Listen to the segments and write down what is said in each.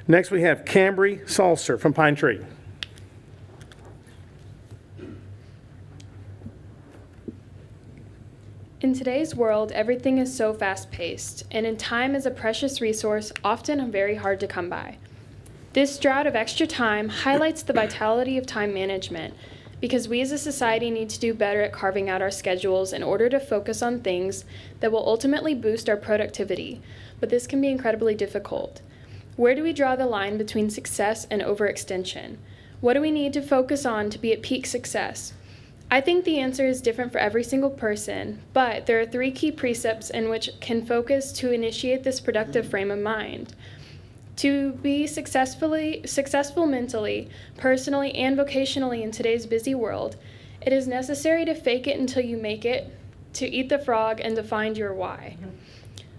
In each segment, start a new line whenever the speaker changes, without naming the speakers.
Next, we have Cambrie Salser from Pine Tree.
In today's world, everything is so fast-paced, and time is a precious resource, often very hard to come by. This drought of extra time highlights the vitality of time management, because we as a society need to do better at carving out our schedules in order to focus on things that will ultimately boost our productivity, but this can be incredibly difficult. Where do we draw the line between success and overextension? What do we need to focus on to be at peak success? I think the answer is different for every single person, but there are 3 key precepts in which can focus to initiate this productive frame of mind. To be successful mentally, personally, and vocationally in today's busy world, it is necessary to fake it until you make it, to eat the frog, and to find your why.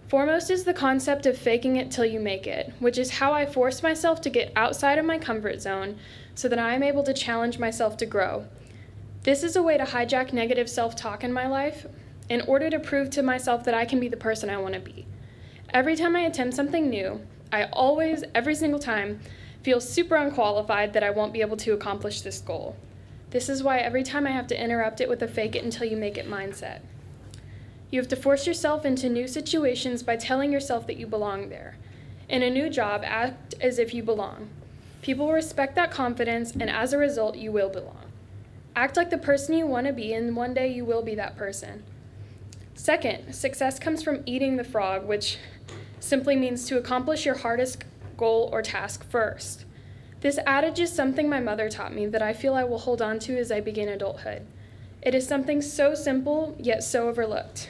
Foremost is the concept of faking it till you make it, which is how I force myself to get outside of my comfort zone so that I am able to challenge myself to grow. This is a way to hijack negative self-talk in my life in order to prove to myself that I can be the person I want to be. Every time I attempt something new, I always, every single time, feel super unqualified that I won't be able to accomplish this goal. This is why every time I have to interrupt it with a fake it until you make it mindset. You have to force yourself into new situations by telling yourself that you belong there. In a new job, act as if you belong. People will respect that confidence, and as a result, you will belong. Act like the person you want to be, and one day you will be that person. Second, success comes from eating the frog, which simply means to accomplish your hardest goal or task first. This adage is something my mother taught me that I feel I will hold on to as I begin adulthood. It is something so simple, yet so overlooked.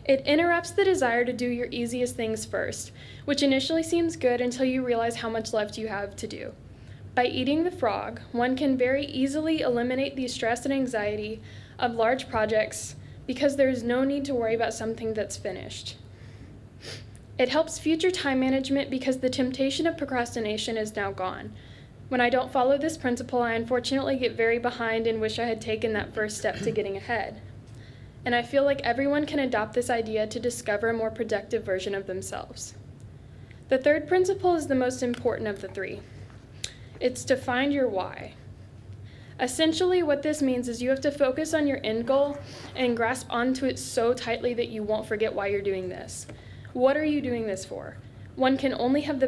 It interrupts the desire to do your easiest things first, which initially seems good until you realize how much left you have to do. By eating the frog, one can very easily eliminate the stress and anxiety of large projects because there is no need to worry about something that's finished. It helps future time management because the temptation of procrastination is now gone. When I don't follow this principle, I unfortunately get very behind and wish I had taken that first step to getting ahead. And I feel like everyone can adopt this idea to discover a more productive version of themselves. The third principle is the most important of the 3. It's to find your why. Essentially, what this means is you have to focus on your end goal and grasp onto it so tightly that you won't forget why you're doing this. What are you doing this for? One can have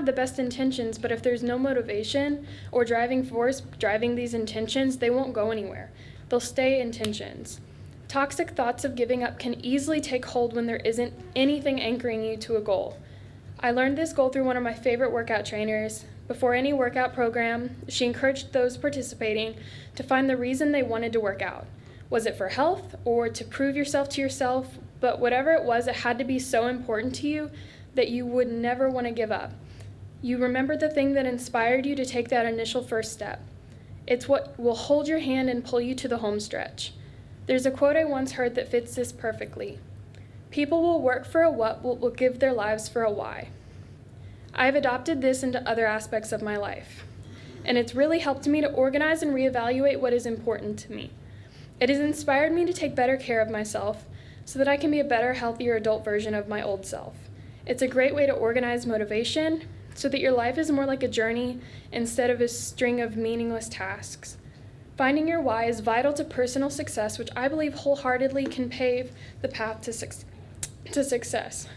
the best intentions, but if there's no motivation or driving force driving these intentions, they won't go anywhere. They'll stay intentions. Toxic thoughts of giving up can easily take hold when there isn't anything anchoring you to a goal. I learned this goal through one of my favorite workout trainers. Before any workout program, she encouraged those participating to find the reason they wanted to work out. Was it for health or to prove yourself to yourself? But whatever it was, it had to be so important to you that you would never want to give up. You remember the thing that inspired you to take that initial first step. It's what will hold your hand and pull you to the home stretch. There's a quote I once heard that fits this perfectly. People will work for a what will give their lives for a why. I've adopted this into other aspects of my life, and it's really helped me to organize and reevaluate what is important to me. It has inspired me to take better care of myself so that I can be a better, healthier adult version of my old self. It's a great way to organize motivation so that your life is more like a journey instead of a string of meaningless tasks. Finding your why is vital to personal success, which I believe wholeheartedly can pave the path to success.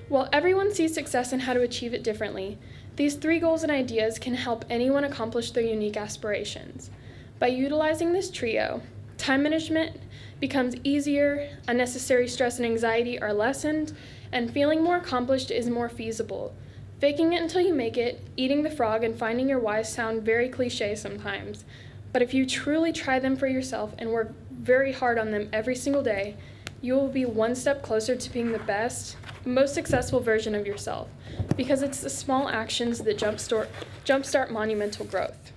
While everyone sees success and how to achieve it differently, these 3 goals and ideas can help anyone accomplish their unique aspirations. By utilizing this trio, time management becomes easier, unnecessary stress and anxiety are lessened, and feeling more accomplished is more feasible. Faking it until you make it, eating the frog, and finding your why sound very cliche sometimes, but if you truly try them for yourself and work very hard on them every single day, you will be one step closer to being the best, most successful version of yourself, because it's the small actions that jumpstart monumental growth.